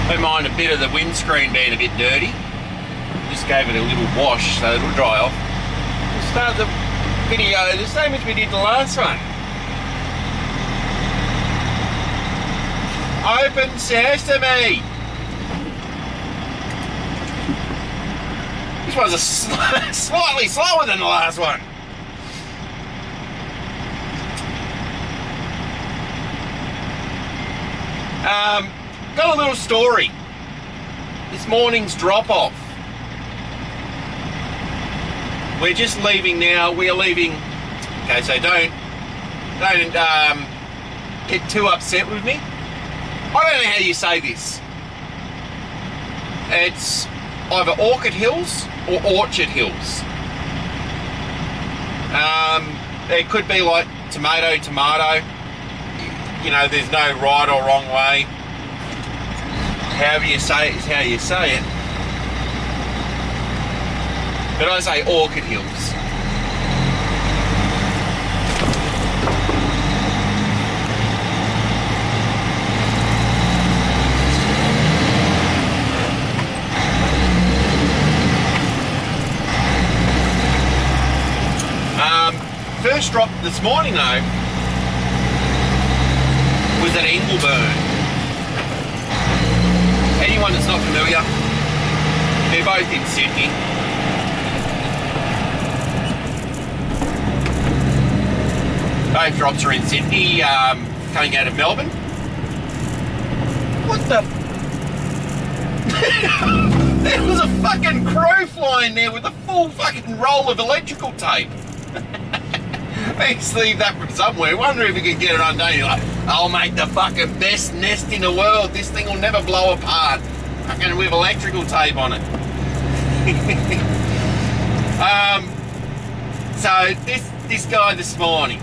Don't mind a bit of the windscreen being a bit dirty. Just gave it a little wash so it'll dry off. We'll start the video the same as we did the last one. Open sesame! This one's slightly slower than the last one. Got a little story. This morning's drop-off. We're just leaving now. We are leaving. Okay, so don't get too upset with me. I don't know how you say this. It's either Orchid Hills or Orchard Hills. It could be like tomato. You know, there's no right or wrong way. However you say it is how you say it. But I say Orchid Hills. First drop this morning though was at Ingleburn. Anyone that's not familiar, they're both in Sydney. Both drops are in Sydney, coming out of Melbourne. What the? There was a fucking crow flying there with a full fucking roll of electrical tape. Let's leave that from somewhere. Wonder if you can get it undone. You're like, I'll make the fucking best nest in the world. This thing will never blow apart. Fucking with electrical tape on it. So this guy this morning,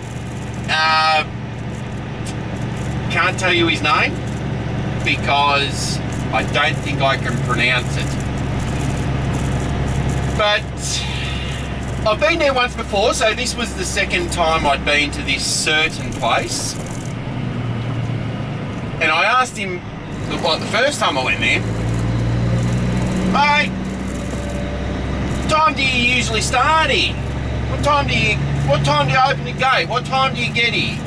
can't tell you his name because I don't think I can pronounce it. But I've been there once before, so this was the second time I'd been to this certain place. And I asked him, like the first time I went there, mate, what time do you usually start here? What time do you open the gate? What time do you get here?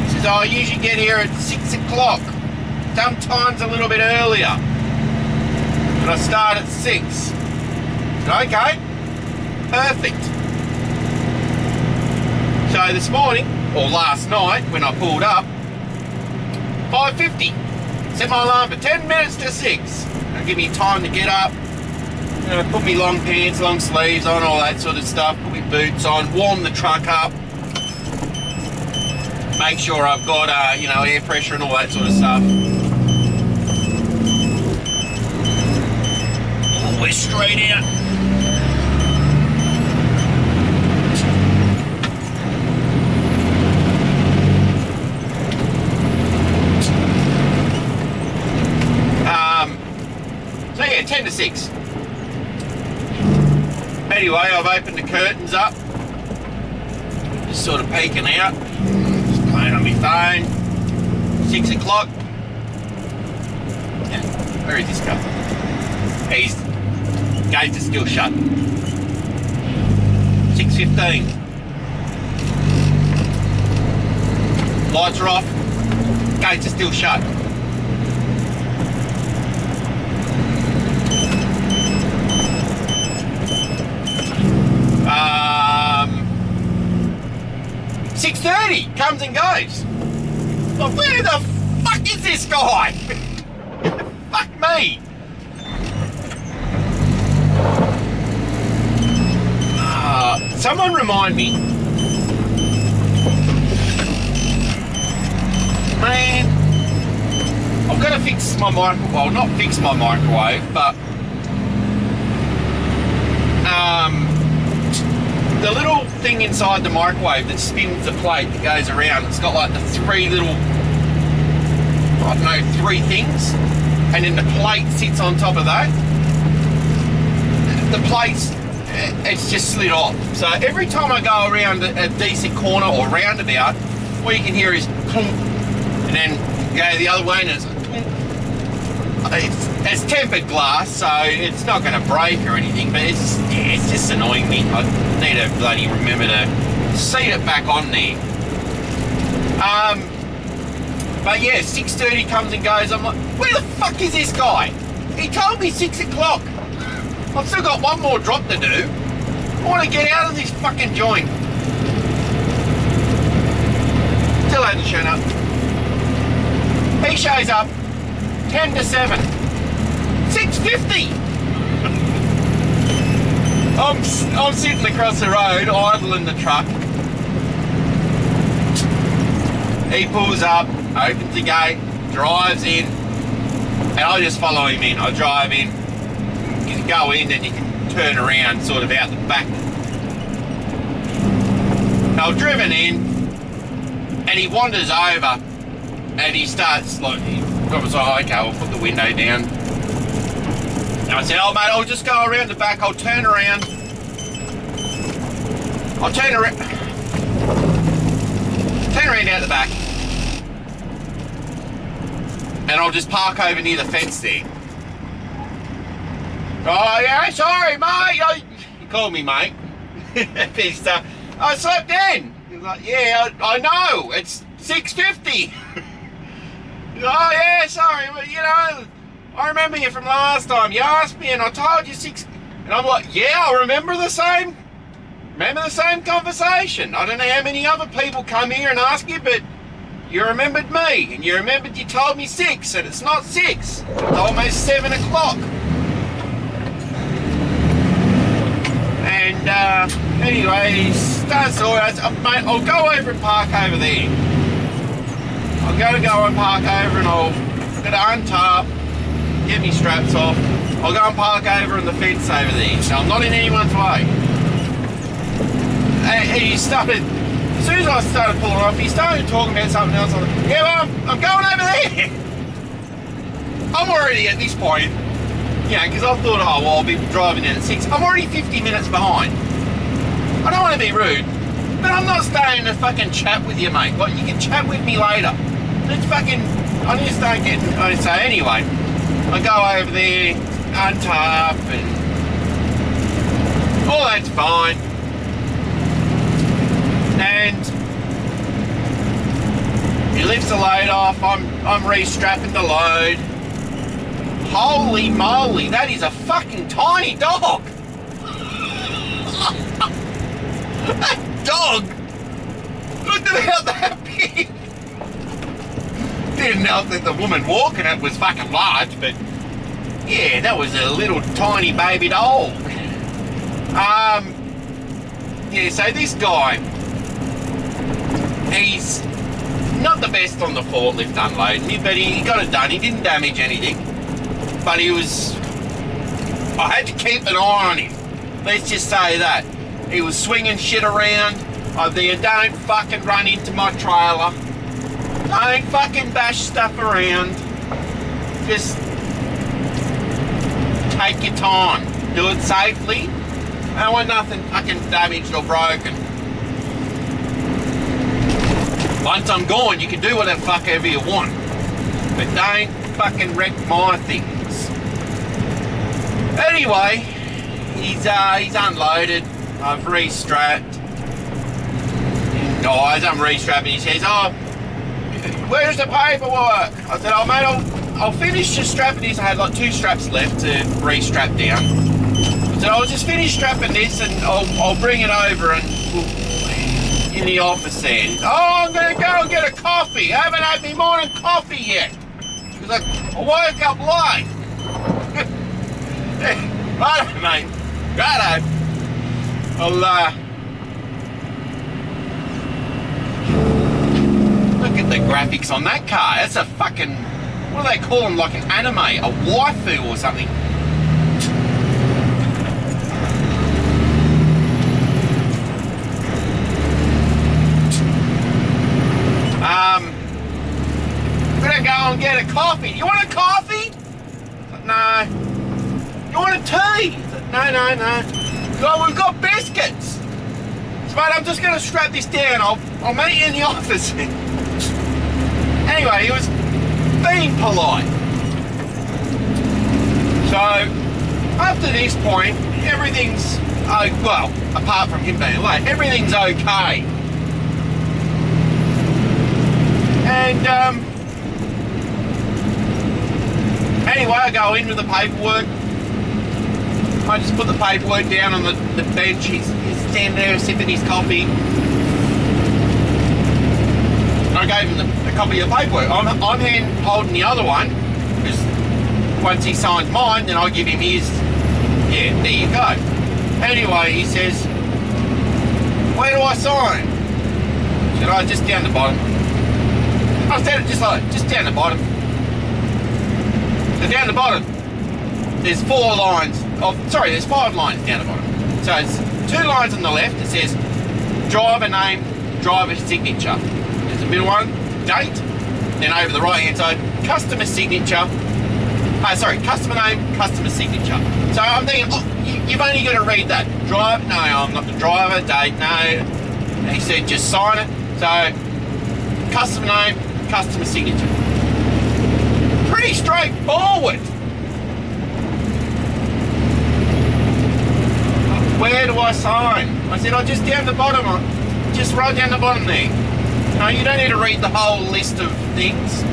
He says, I usually get here at 6 o'clock. Sometimes a little bit earlier. But I start at 6. Okay, perfect. So this morning, or last night, when I pulled up, 5:50. Set my alarm for 10 minutes to 6. It'll give me time to get up, put me long pants, long sleeves on, all that sort of stuff, put my boots on, warm the truck up, make sure I've got, air pressure and all that sort of stuff. Oh, we're straight out. So yeah, 10 to 6. Anyway, I've opened the curtains up. Just sort of peeking out. Just playing on my phone. 6 o'clock. Yeah, where is this guy? He's gates are still shut. 6:15. Lights are off. Gates are still shut. 6:30 comes and goes. Well, where the fuck is this guy? Fuck me. Someone remind me. Man, I've got to fix my microwave. Well, not fix my microwave, but the little thing inside the microwave that spins the plate that goes around, it's got like the three little, I don't know, three things, and then the plate sits on top of that. The plate's, it's just slid off. So every time I go around a decent corner or roundabout, all you can hear is clunk, and then you go the other way and it's clunk, it's tempered glass, so it's not going to break or anything, but it's just annoying me. I need to bloody remember to seat it back on there. But yeah, 6:30 comes and goes. I'm like, where the fuck is this guy? He told me 6 o'clock. I've still got one more drop to do. I want to get out of this fucking joint. Still hasn't shown up. He shows up 10 to 7. 6:50. I'm sitting across the road, idling the truck. He pulls up, opens the gate, drives in, and I just follow him in. I drive in, you can go in and you can turn around sort of out the back. I've driven in, and he wanders over, and he starts like, I was like, okay, I'll put the window down. And I said, oh mate, I'll just go around the back, I'll turn around. I'll turn around out the back. And I'll just park over near the fence there. Oh yeah, sorry mate. He called me mate. I slept in. He's like, yeah, I know. It's 6:50. Oh yeah, sorry, but you know, I remember you from last time. You asked me and I told you 6. And I'm like, yeah, I remember the same conversation. I don't know how many other people come here and ask you, but you remembered me, and you remembered you told me 6, and it's not 6. It's almost 7 o'clock. And anyway, he starts all right. Mate, I'll go over and park over there. I'm going to go and park over, and I'm going to untarp, get me straps off. I'll go and park over on the fence over there. So I'm not in anyone's way. And he started, as soon as I started pulling off, he started talking about something else. I'm like, yeah, well, I'm going over there. I'm already at this point, you know, because I thought, oh, well, I'll be driving in at 6. I'm already 50 minutes behind. I don't want to be rude, but I'm not staying to fucking chat with you, mate. Like, you can chat with me later. Let's fucking, I just don't get, so anyway, I go over there, untarp, and all that's fine. And he lifts the load off, I'm restrapping the load. Holy moly, that is a fucking tiny dog. That dog looked about that big. Didn't know that the woman walking it was fucking large, but yeah, that was a little tiny baby dog. Yeah, so this guy, he's not the best on the forklift unloading me, but he got it done. He didn't damage anything, but I had to keep an eye on him. Let's just say that. He was swinging shit around. Don't fucking run into my trailer. Don't fucking bash stuff around. Just take your time. Do it safely. I don't want nothing fucking damaged or broken. Once I'm gone, you can do whatever the fuck ever you want. But don't fucking wreck my things. Anyway, he's unloaded. I've restrapped. As I'm restrapping, he says, oh, where's the paperwork? I said, oh mate, I'll finish just strapping this. I had like 2 straps left to restrap down. I said, I'll just finish strapping this and I'll bring it over and in the office then. Oh, I'm going to go and get a coffee. I haven't had my morning coffee yet. Because I woke up late. Righto, mate. Righto. I'll, look at the graphics on that car. That's a fucking, what do they call them? Like an anime, a waifu or something. I'm gonna go and get a coffee. You want a coffee? No. You want a tea? No. Oh, we've got biscuits. So, mate, I'm just gonna strap this down. I'll meet you in the office. Anyway, he was being polite. So, after this point, everything's, well, apart from him being late, everything's okay. And, anyway, I go in with the paperwork. I just put the paperwork down on the bench. He's standing there sipping his coffee. I gave him a copy of the paperwork. I'm holding the other one, because once he signs mine, then I give him his. Yeah, there you go. Anyway, he says, where do I sign? I said, oh, just down the bottom. I said it just down the bottom. So down the bottom, there's there's 5 lines down the bottom. So it's 2 lines on the left. It says driver name, driver signature. There's a middle one, date. Then over the right hand side, customer signature. Customer name, customer signature. So I'm thinking, oh, you've only got to read that. Drive? No, I'm not the driver. Date? No. And he said just sign it. So customer name, customer signature. Pretty straightforward. Where do I sign? I said, oh, just down the bottom. Just right down the bottom there. No, you don't need to read the whole list of things.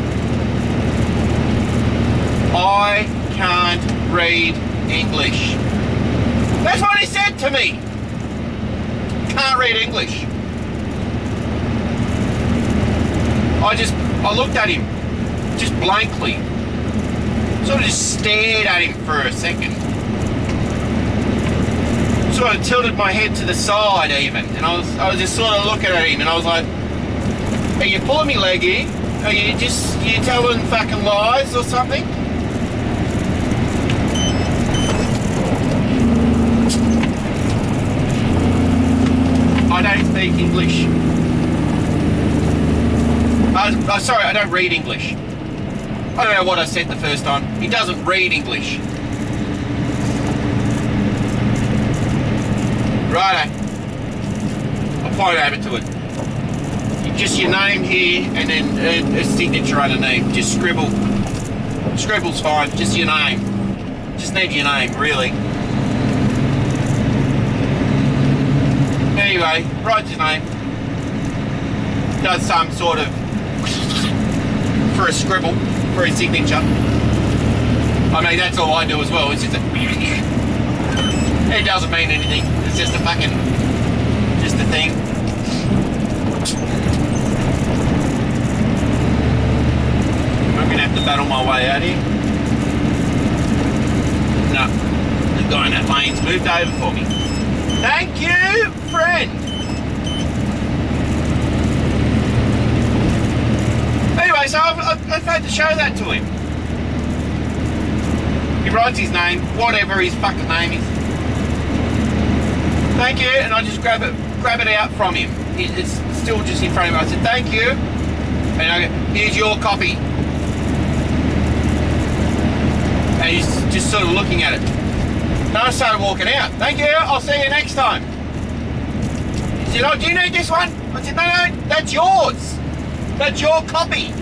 I can't read English. That's what he said to me. Can't read English. I looked at him just blankly. Sort of just stared at him for a second. Sort of tilted my head to the side even, and I was just sort of looking at him, and I was like, are you pulling me leg here? Are you telling fucking lies or something? I don't speak English. Sorry, I don't read English. I don't know what I said the first time. He doesn't read English. Righto. I'll point over to it. Just your name here and then a signature underneath. Just scribble. Scribble's fine. Just your name. Just need your name, really. Anyway, writes his name. Does some sort of for a scribble, for his signature. I mean, that's all I do as well. It's just it doesn't mean anything. It's just a thing. I'm gonna have to battle my way out here. No, the guy in that lane's moved over for me. Thank you, friend. Anyway, so I've had to show that to him. He writes his name, whatever his fucking name is. Thank you, and I just grab it out from him. It's still just in front of him. I said, thank you. And I go, here's your copy. And he's just sort of looking at it. And I started walking out. Thank you, I'll see you next time. He said, oh, do you need this one? I said, no, that's yours. That's your copy.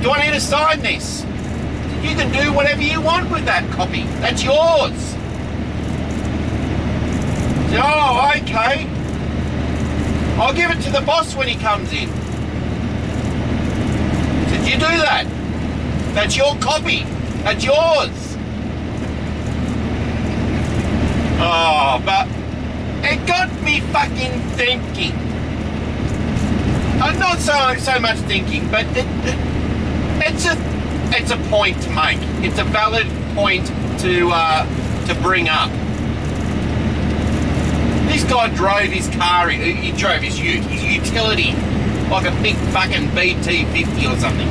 Do I need to sign this? You can do whatever you want with that copy. That's yours. I said, oh, okay. I'll give it to the boss when he comes in. I said, you do that. That's your copy. That's yours. Oh, but it got me fucking thinking. Not so much thinking, but it's a point to make. It's a valid point to bring up. This guy drove his car, he drove his ute, his utility, like a big fucking BT-50 or something.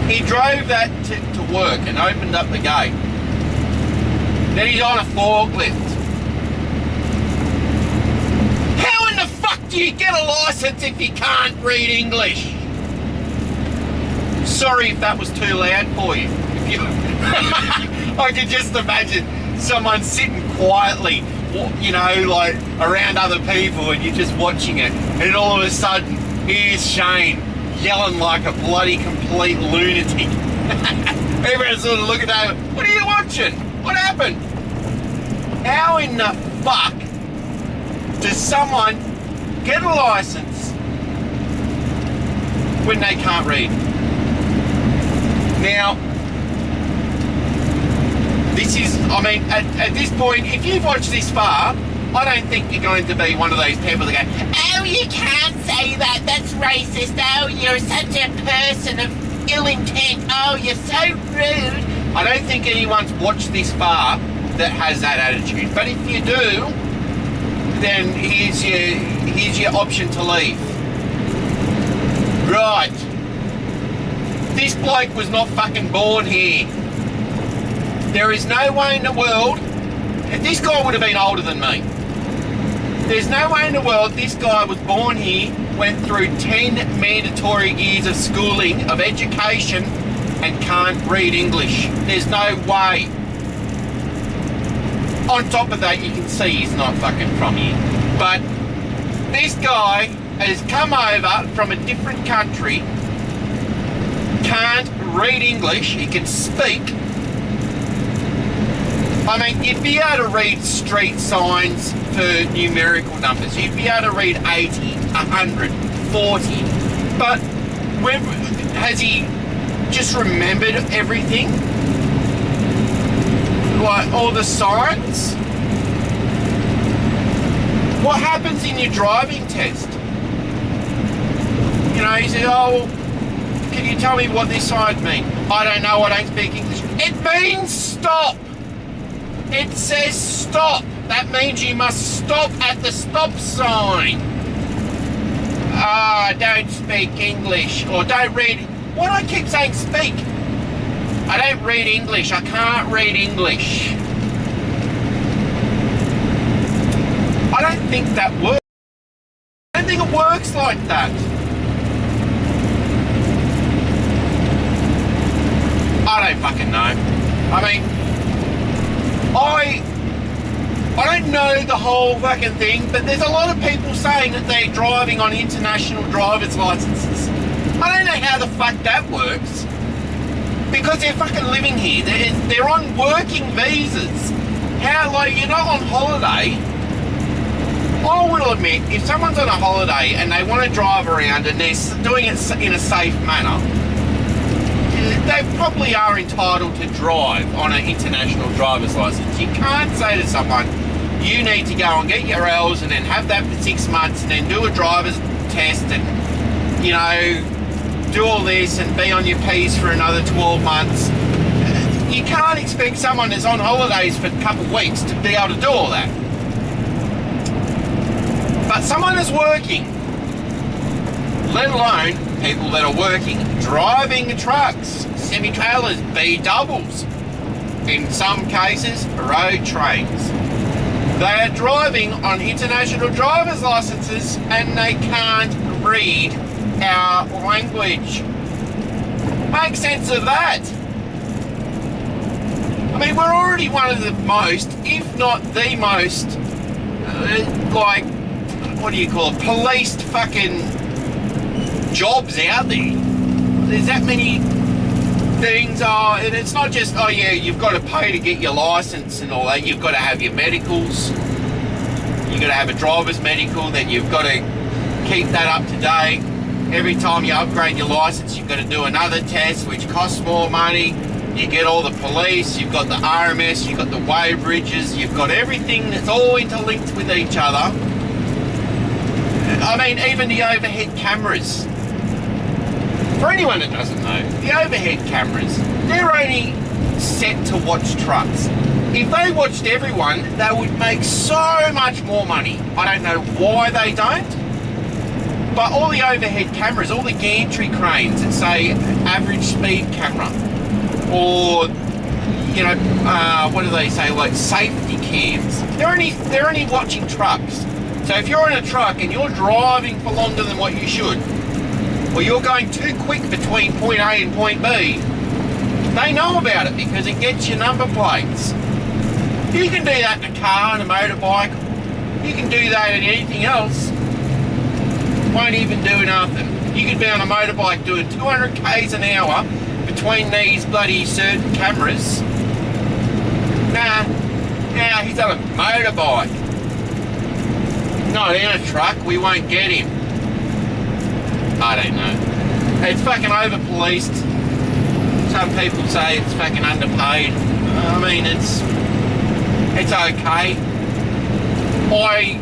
He drove that to work and opened up the gate. Then he's on a forklift. How in the fuck do you get a license if you can't read English? Sorry if that was too loud for you. I could just imagine someone sitting quietly, you know, like around other people, and you're just watching it, and all of a sudden here's Shane yelling like a bloody complete lunatic Everyone's sort of looking over, what are you watching? What happened? How in the fuck does someone get a license when they can't read? Now, this is, I mean, at this point, if you've watched this far, I don't think you're going to be one of those people that go, oh, you can't say that, that's racist, oh, you're such a person of ill intent, oh, you're so rude. I don't think anyone's watched this far that has that attitude. But if you do, then here's your option to leave. Right. This bloke was not fucking born here. There is no way in the world, this guy would have been older than me. There's no way in the world this guy was born here, went through 10 mandatory years of schooling, of education, and can't read English. There's no way. On top of that, you can see he's not fucking from here. But this guy has come over from a different country, can't read English, he can speak. I mean, you'd be able to read street signs for numerical numbers. You'd be able to read 80, 100, 40. But has he just remembered everything? Like all the signs? What happens in your driving test? You know, he said, oh, well, can you tell me what this sign means? I don't know, I don't speak English. It means stop. It says stop. That means you must stop at the stop sign. I don't speak English, or don't read. Why do I keep saying speak? I don't read English. I can't read English. I don't think that works. I don't think it works like that. I don't fucking know. I mean, I don't know the whole fucking thing, but there's a lot of people saying that they're driving on international driver's licenses. I don't know how the fuck that works. Because they're fucking living here. They're on working visas. How, like, you're not on holiday. I will admit, if someone's on a holiday and they want to drive around and they're doing it in a safe manner, they probably are entitled to drive on an international driver's license. You can't say to someone, you need to go and get your L's and then have that for 6 months and then do a driver's test and, you know, do all this and be on your P's for another 12 months. You can't expect someone that's on holidays for a couple of weeks to be able to do all that. But someone that's working, let alone people that are working, driving trucks, semi-trailers, B-doubles, in some cases, road trains. They are driving on international driver's licenses and they can't read our language. Make sense of that. I mean, we're already one of the most, if not the most, like, what do you call it, policed fucking jobs out there. There's that many things, and it's not just, oh yeah, you've got to pay to get your license and all that. You've got to have your medicals. You've got to have a driver's medical, then you've got to keep that up to date. Every time you upgrade your license, you've got to do another test, which costs more money. You get all the police, you've got the RMS, you've got the weigh bridges, you've got everything that's all interlinked with each other. I mean, even the overhead cameras. For anyone that doesn't know, the overhead cameras, they're only set to watch trucks. If they watched everyone, they would make so much more money. I don't know why they don't. But all the overhead cameras, all the gantry cranes that say average speed camera, or, you know, what do they say, like safety cams, they're only watching trucks. So if you're in a truck and you're driving for longer than what you should, or you're going too quick between point A and point B, they know about it because it gets your number plates. You can do that in a car and a motorbike. You can do that in anything else. Won't even do nothing. You could be on a motorbike doing 200 k's an hour for between these bloody certain cameras. Nah, he's on a motorbike. Not in a truck, we won't get him. I don't know. It's fucking over-policed. Some people say it's fucking underpaid. I mean, it's okay. I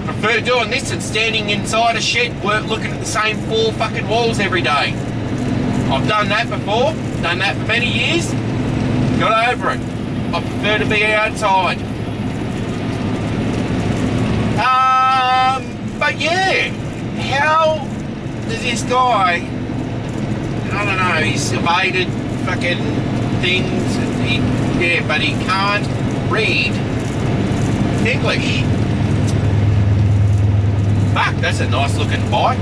prefer doing this than standing inside a shed looking at the same 4 fucking walls every day. I've done that before, done that for many years, got over it. I prefer to be outside. But yeah, how does this guy, I don't know, he's evaded fucking things, but he can't read English. Fuck, that's a nice looking bike.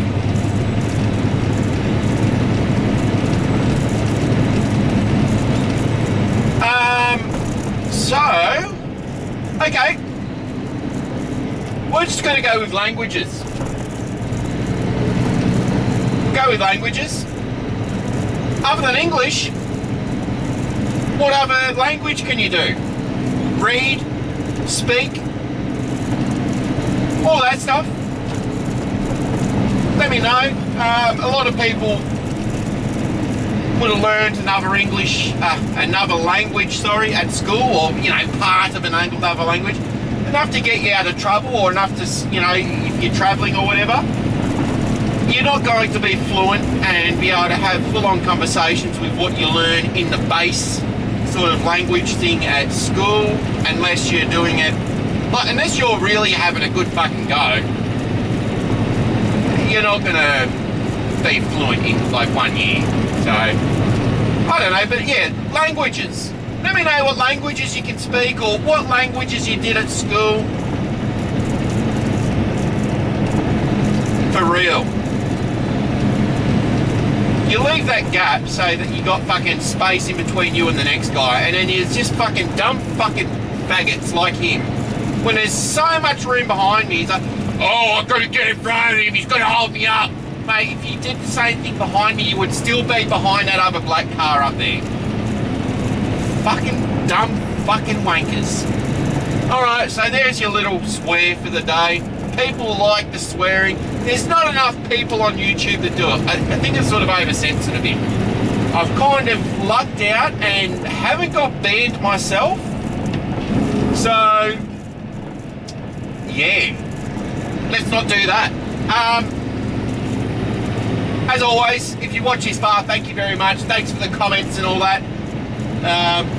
Okay. We're just going to go with languages. Go with languages. Other than English, what other language can you do? Read, speak, all that stuff. Let me know. A lot of people would have learned another language, at school, or, part of another language, enough to get you out of trouble, or enough to, if you're traveling or whatever. You're not going to be fluent and be able to have full-on conversations with what you learn in the base sort of language thing at school, unless you're doing it, unless you're really having a good fucking go. You're not going to be fluent in 1 year. So, I don't know, but yeah, languages. Let me know what languages you can speak, or what languages you did at school. For real. You leave that gap so that you got fucking space in between you and the next guy, and then there's just fucking dumb fucking faggots like him. When there's so much room behind me, he's like, oh, I've got to get in front of him, he's got to hold me up. Mate, if you did the same thing behind me, you would still be behind that other black car up there. Fucking dumb fucking wankers. Alright, so there's your little swear for the day. People like the swearing. There's not enough people on YouTube that do it. I think it's sort of oversensitive a bit. I've kind of lucked out and haven't got banned myself. So, yeah. Let's not do that. As always, if you watch this far, thank you very much. Thanks for the comments and all that.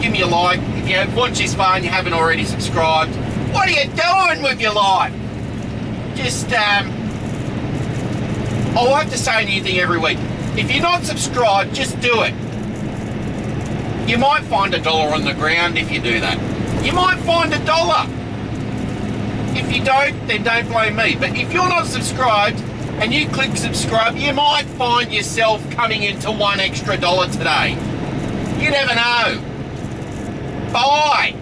Give me a like. If you watch this far and you haven't already subscribed, what are you doing with your life? Just, I'll have to say a new thing every week. If you're not subscribed, just do it. You might find $1 on the ground if you do that. You might find $1. If you don't, then don't blame me. But if you're not subscribed and you click subscribe, you might find yourself coming into $1 extra today. You never know. Bye.